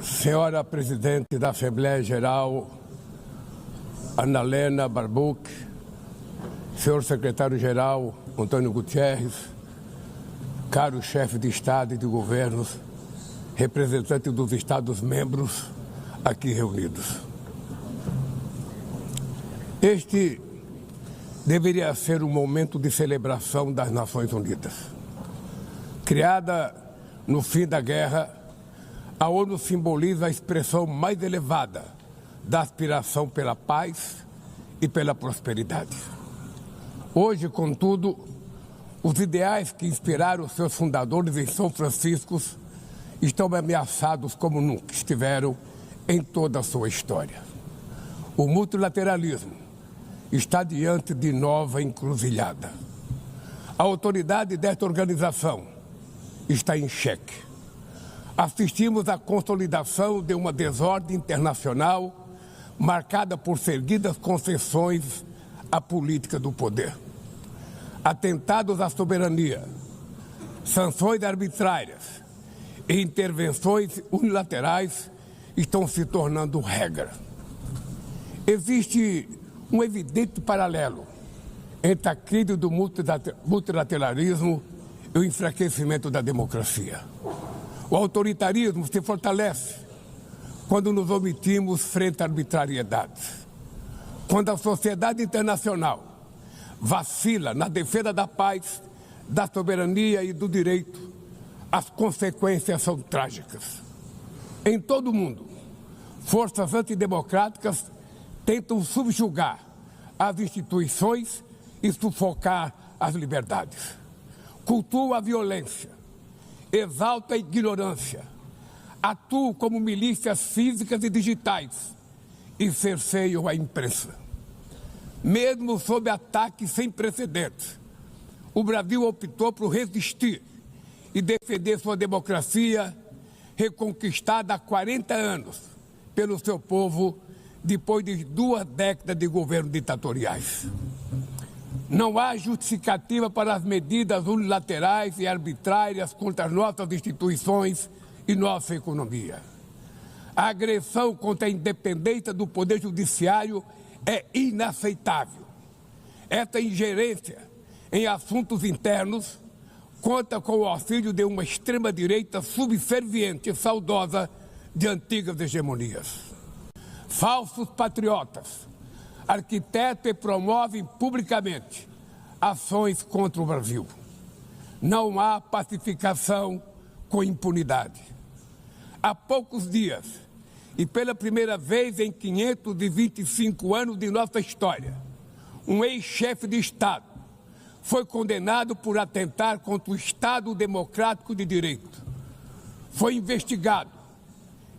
Senhora Presidente da Assembleia Geral, Ana Helena Barbuch, senhor Secretário-Geral, Antônio Gutierrez, caros chefes de Estado e de governos, representantes dos Estados-membros aqui reunidos. Este deveria ser um momento de celebração das Nações Unidas. Criada no fim da guerra, a ONU simboliza a expressão mais elevada da aspiração pela paz e pela prosperidade. Hoje, contudo, os ideais que inspiraram seus fundadores em São Francisco estão ameaçados como nunca estiveram em toda a sua história. O multilateralismo está diante de nova encruzilhada. A autoridade desta organização está em xeque. Assistimos à consolidação de uma desordem internacional marcada por seguidas concessões à política do poder. Atentados à soberania, sanções arbitrárias e intervenções unilaterais estão se tornando regra. Existe um evidente paralelo entre a crise do multilateralismo e o enfraquecimento da democracia. O autoritarismo se fortalece quando nos omitimos frente à arbitrariedade. Quando a sociedade internacional vacila na defesa da paz, da soberania e do direito, as consequências são trágicas. Em todo o mundo, forças antidemocráticas tentam subjugar as instituições e sufocar as liberdades. Cultuam a violência, exaltam a ignorância, atuam como milícias físicas e digitais e cerceiam a imprensa. Mesmo sob ataques sem precedentes, o Brasil optou por resistir e defender sua democracia, reconquistada há 40 anos pelo seu povo, depois de 2 décadas de governo ditatoriais. Não há justificativa para as medidas unilaterais e arbitrárias contra as nossas instituições e nossa economia. A agressão contra a independência do Poder Judiciário é inaceitável. Esta ingerência em assuntos internos conta com o auxílio de uma extrema-direita subserviente e saudosa de antigas hegemonias. Falsos patriotas arquitetam e promovem publicamente ações contra o Brasil. Não há pacificação com impunidade. Há poucos dias, e pela primeira vez em 525 anos de nossa história, um ex-chefe de Estado foi condenado por atentar contra o Estado democrático de direito. Foi investigado,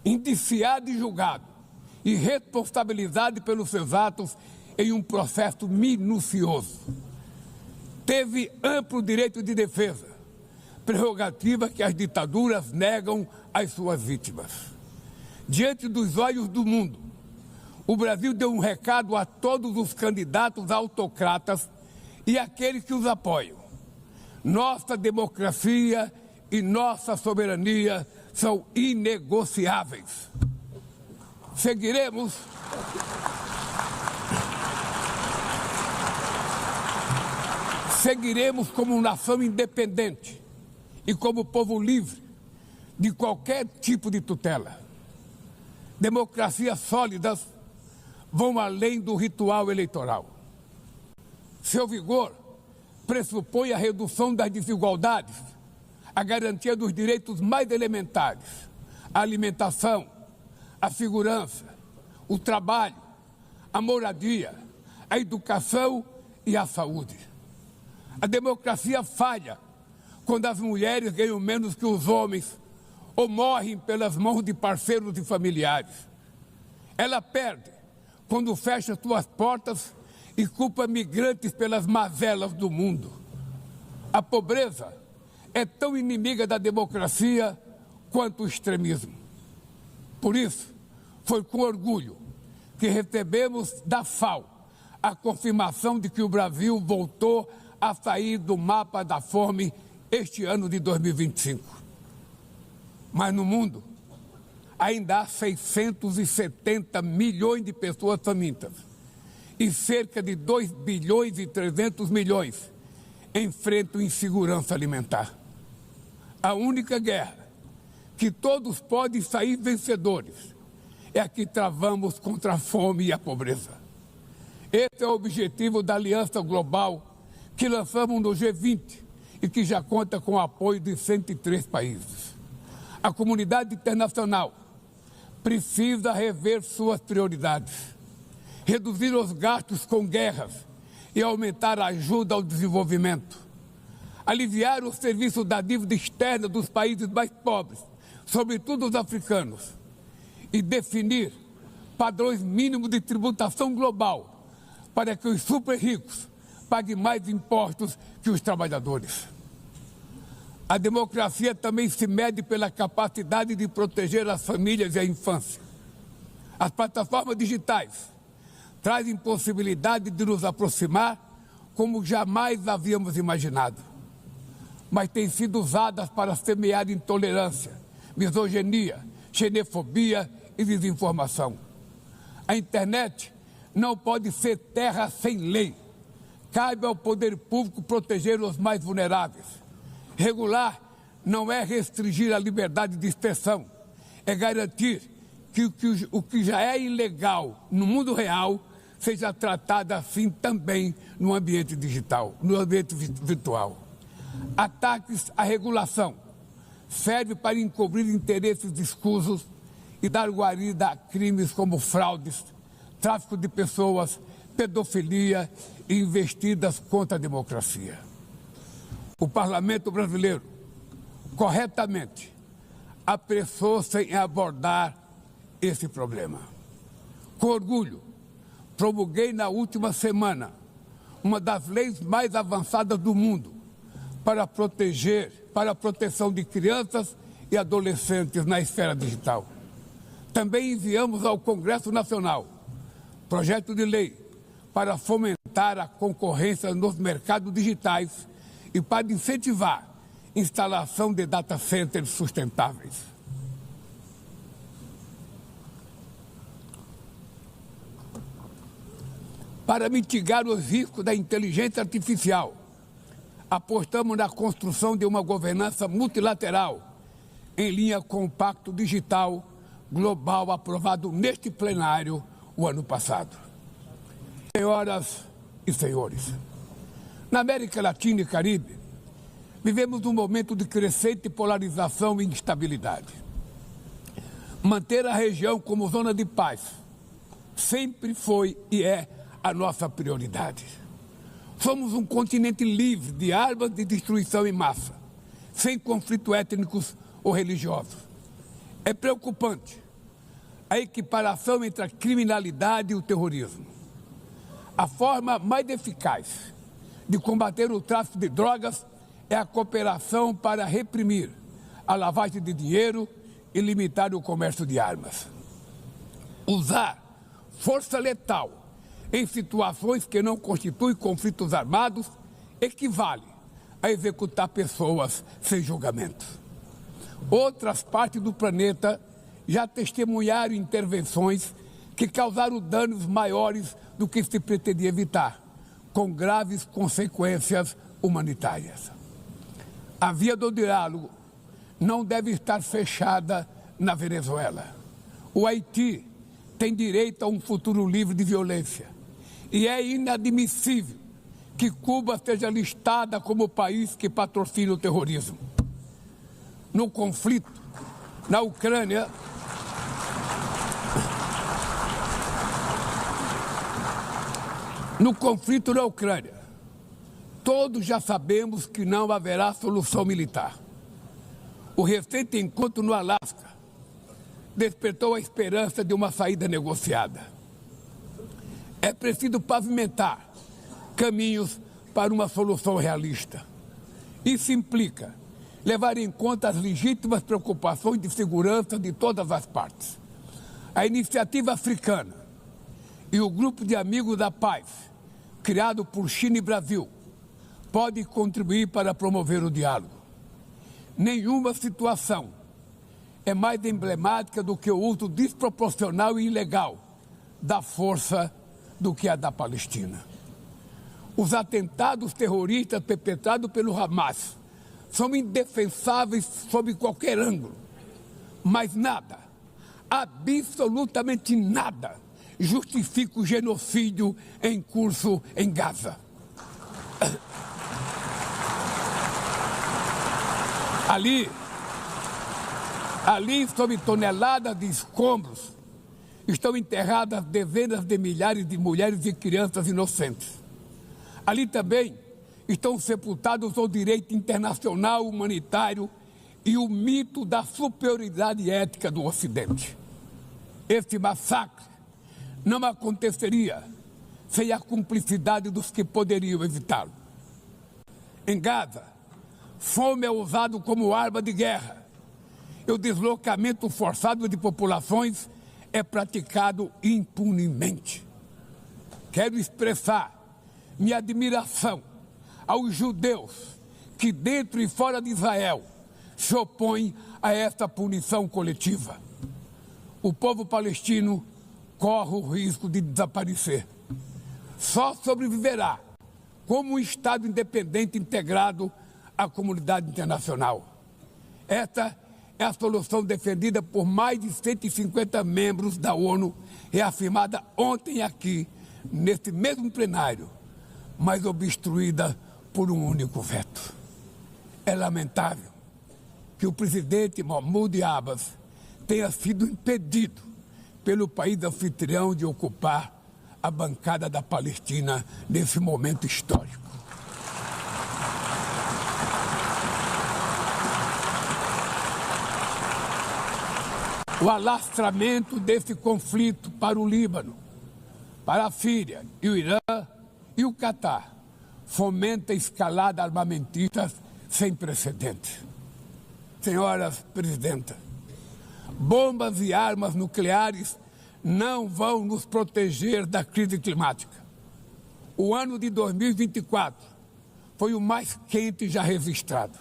indiciado e julgado, e responsabilizado pelos seus atos em um processo minucioso. Teve amplo direito de defesa, prerrogativa que as ditaduras negam às suas vítimas. Diante dos olhos do mundo, o Brasil deu um recado a todos os candidatos autocratas e àqueles que os apoiam. Nossa democracia e nossa soberania são inegociáveis. Seguiremos como nação independente e como povo livre de qualquer tipo de tutela. Democracias sólidas vão além do ritual eleitoral. Seu vigor pressupõe a redução das desigualdades, a garantia dos direitos mais elementares, a alimentação, a segurança, o trabalho, a moradia, a educação e a saúde. A democracia falha quando as mulheres ganham menos que os homens ou morrem pelas mãos de parceiros e familiares. Ela perde quando fecha suas portas e culpa migrantes pelas mazelas do mundo. A pobreza é tão inimiga da democracia quanto o extremismo. Por isso, foi com orgulho que recebemos da FAO a confirmação de que o Brasil voltou a sair do mapa da fome este ano de 2025. Mas no mundo, ainda há 670 milhões de pessoas famintas e cerca de 2 bilhões e 300 milhões enfrentam insegurança alimentar. A única guerra que todos podem sair vencedores é a que travamos contra a fome e a pobreza. Esse é o objetivo da Aliança Global que lançamos no G20 e que já conta com o apoio de 103 países. A comunidade internacional precisa rever suas prioridades, reduzir os gastos com guerras e aumentar a ajuda ao desenvolvimento, aliviar o serviço da dívida externa dos países mais pobres, sobretudo os africanos, e definir padrões mínimos de tributação global para que os super ricos paguem mais impostos que os trabalhadores. A democracia também se mede pela capacidade de proteger as famílias e a infância. As plataformas digitais trazem possibilidade de nos aproximar como jamais havíamos imaginado, mas têm sido usadas para semear intolerância, misoginia, xenofobia e desinformação. A internet não pode ser terra sem lei. Cabe ao poder público proteger os mais vulneráveis. Regular não é restringir a liberdade de expressão, é garantir que o que já é ilegal no mundo real seja tratado assim também no ambiente digital, no ambiente virtual. Ataques à regulação servem para encobrir interesses escusos e dar guarida a crimes como fraudes, tráfico de pessoas, pedofilia e investidas contra a democracia. O Parlamento brasileiro, corretamente, apressou-se em abordar esse problema. Com orgulho, promulguei na última semana uma das leis mais avançadas do mundo para a proteção de crianças e adolescentes na esfera digital. Também enviamos ao Congresso Nacional projeto de lei para fomentar a concorrência nos mercados digitais e para incentivar a instalação de data centers sustentáveis. Para mitigar os riscos da inteligência artificial, apostamos na construção de uma governança multilateral em linha com o Pacto Digital Global aprovado neste plenário o ano passado. Senhoras e senhores, na América Latina e Caribe, vivemos um momento de crescente polarização e instabilidade. Manter a região como zona de paz sempre foi e é a nossa prioridade. Somos um continente livre de armas de destruição em massa, sem conflitos étnicos ou religiosos. É preocupante a equiparação entre a criminalidade e o terrorismo. A forma mais eficaz de combater o tráfico de drogas é a cooperação para reprimir a lavagem de dinheiro e limitar o comércio de armas. Usar força letal em situações que não constituem conflitos armados equivale a executar pessoas sem julgamento. Outras partes do planeta já testemunharam intervenções que causaram danos maiores do que se pretendia evitar, com graves consequências humanitárias. A via do diálogo não deve estar fechada na Venezuela. O Haiti tem direito a um futuro livre de violência e é inadmissível que Cuba seja listada como país que patrocina o terrorismo. No conflito na Ucrânia, todos já sabemos que não haverá solução militar. O recente encontro no Alasca despertou a esperança de uma saída negociada. É preciso pavimentar caminhos para uma solução realista. Isso implica levar em conta as legítimas preocupações de segurança de todas as partes. A Iniciativa Africana e o Grupo de Amigos da Paz, criado por China e Brasil, podem contribuir para promover o diálogo. Nenhuma situação é mais emblemática do que o uso desproporcional e ilegal da força do que a da Palestina. Os atentados terroristas perpetrados pelo Hamas são indefensáveis sob qualquer ângulo, mas nada, absolutamente nada, justifica o genocídio em curso em Gaza. Ali, sob toneladas de escombros, estão enterradas dezenas de milhares de mulheres e crianças inocentes. Ali também estão sepultados o direito internacional humanitário e o mito da superioridade ética do Ocidente. Este massacre não aconteceria sem a cumplicidade dos que poderiam evitá-lo. Em Gaza, fome é usado como arma de guerra e o deslocamento forçado de populações é praticado impunemente. Quero expressar minha admiração aos judeus que, dentro e fora de Israel, se opõem a esta punição coletiva. O povo palestino corre o risco de desaparecer. Só sobreviverá como um Estado independente integrado à comunidade internacional. Esta é a solução defendida por mais de 150 membros da ONU, reafirmada ontem aqui, neste mesmo plenário, mas obstruída por um único veto. É lamentável que o presidente Mahmoud Abbas tenha sido impedido pelo país anfitrião de ocupar a bancada da Palestina nesse momento histórico. O alastramento desse conflito para o Líbano, para a Síria e o Irã e o Catar fomenta a escalada armamentista sem precedentes. Senhoras presidentas, bombas e armas nucleares não vão nos proteger da crise climática. O ano de 2024 foi o mais quente já registrado.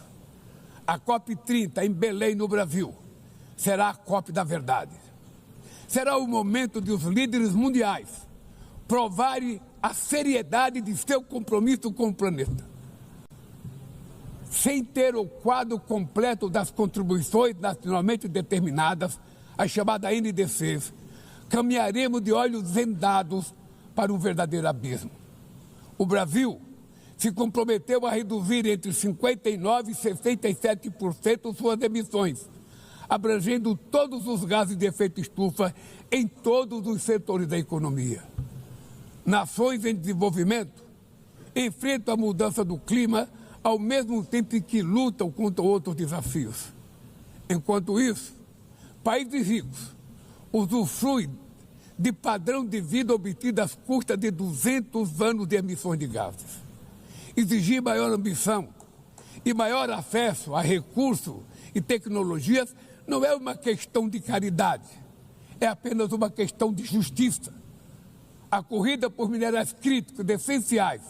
A COP30 em Belém, no Brasil, será a COP da verdade. Será o momento de os líderes mundiais provarem a seriedade de seu compromisso com o planeta. Sem ter o quadro completo das contribuições nacionalmente determinadas, as chamadas NDCs, caminharemos de olhos vendados para um verdadeiro abismo. O Brasil se comprometeu a reduzir entre 59% e 67% suas emissões, abrangendo todos os gases de efeito estufa em todos os setores da economia. Nações em desenvolvimento enfrentam a mudança do clima ao mesmo tempo que lutam contra outros desafios. Enquanto isso, países ricos usufruem de padrão de vida obtido às custas de 200 anos de emissões de gases. Exigir maior ambição e maior acesso a recursos e tecnologias não é uma questão de caridade, é apenas uma questão de justiça. A corrida por minerais críticos essenciais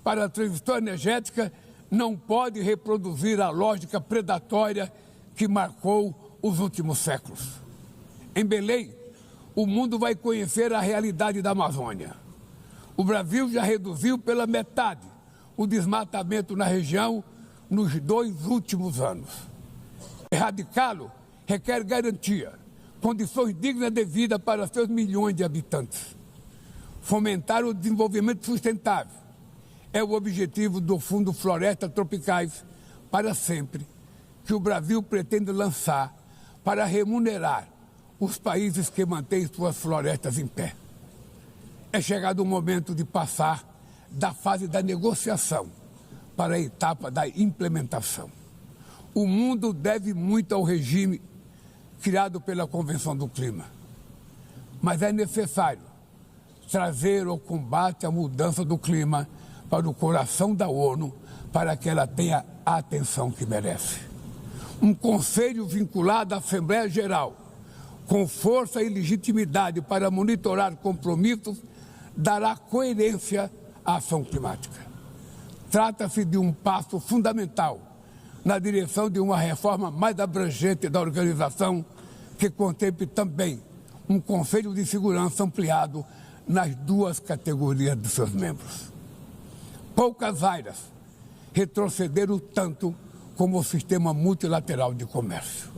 para a transição energética não pode reproduzir a lógica predatória que marcou os últimos séculos. Em Belém, o mundo vai conhecer a realidade da Amazônia. O Brasil já reduziu pela metade o desmatamento na região nos 2 últimos anos. Erradicá-lo requer garantia, condições dignas de vida para seus milhões de habitantes. Fomentar o desenvolvimento sustentável é o objetivo do Fundo Florestas Tropicais para Sempre, que o Brasil pretende lançar para remunerar os países que mantêm suas florestas em pé. É chegado o momento de passar da fase da negociação para a etapa da implementação. O mundo deve muito ao regime criado pela Convenção do Clima, mas é necessário trazer o combate à mudança do clima para o coração da ONU, para que ela tenha a atenção que merece. Um conselho vinculado à Assembleia Geral, com força e legitimidade para monitorar compromissos, dará coerência à ação climática. Trata-se de um passo fundamental na direção de uma reforma mais abrangente da organização, que contemple também um Conselho de Segurança ampliado nas duas categorias de seus membros. Poucas áreas retrocederam tanto como o sistema multilateral de comércio.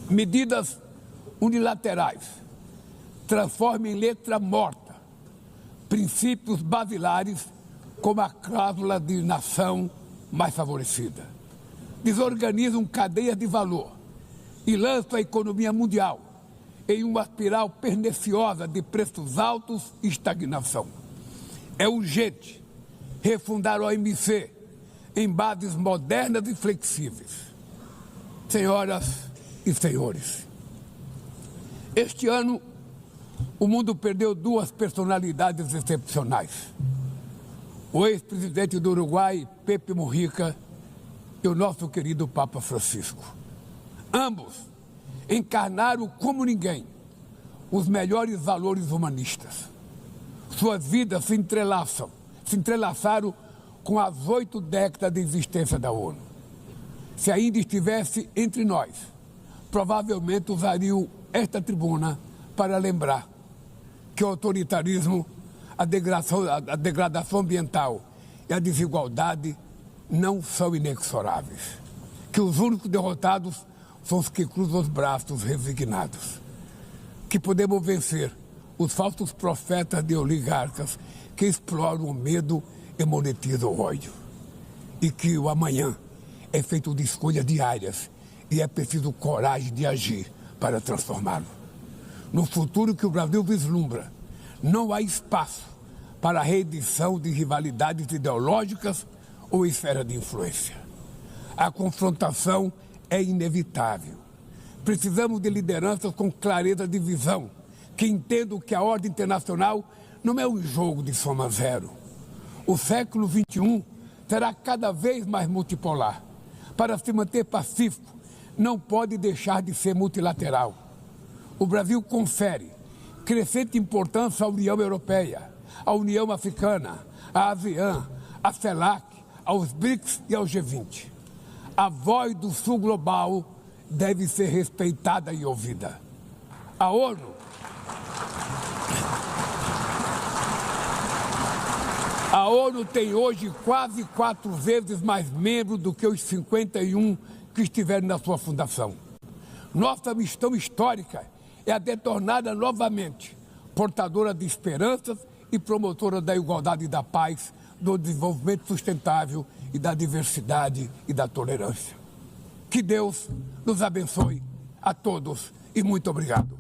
Medidas unilaterais transformam em letra morta princípios basilares como a cláusula de nação mais favorecida. Desorganizam cadeias de valor e lançam a economia mundial em uma espiral perniciosa de preços altos e estagnação. É urgente refundar a OMC em bases modernas e flexíveis. Senhoras e senhores, este ano o mundo perdeu duas personalidades excepcionais. O ex-presidente do Uruguai, Pepe Mujica, e o nosso querido Papa Francisco. Ambos encarnaram como ninguém os melhores valores humanistas. Suas vidas se entrelaçaram com as 8 décadas de existência da ONU. Se ainda estivesse entre nós, provavelmente usariam esta tribuna para lembrar que o autoritarismo, a degradação ambiental e a desigualdade não são inexoráveis. Que os únicos derrotados são os que cruzam os braços resignados. Que podemos vencer os falsos profetas de oligarcas que exploram o medo e monetizam o ódio. E que o amanhã é feito de escolhas diárias e é preciso coragem de agir para transformá-lo. No futuro que o Brasil vislumbra, não há espaço para a reedição de rivalidades ideológicas ou esfera de influência. A confrontação é inevitável. Precisamos de lideranças com clareza de visão, que entendam que a ordem internacional não é um jogo de soma zero. O século XXI será cada vez mais multipolar. Para se manter pacífico, não pode deixar de ser multilateral. O Brasil confere crescente importância à União Europeia, à União Africana, à ASEAN, à CELAC, aos BRICS e ao G20. A voz do Sul global deve ser respeitada e ouvida. A ONU tem hoje quase 4 vezes mais membros do que os 51 que estiveram na sua fundação. Nossa missão histórica é a de torná-la novamente portadora de esperanças e promotora da igualdade e da paz, do desenvolvimento sustentável e da diversidade e da tolerância. Que Deus nos abençoe a todos e muito obrigado.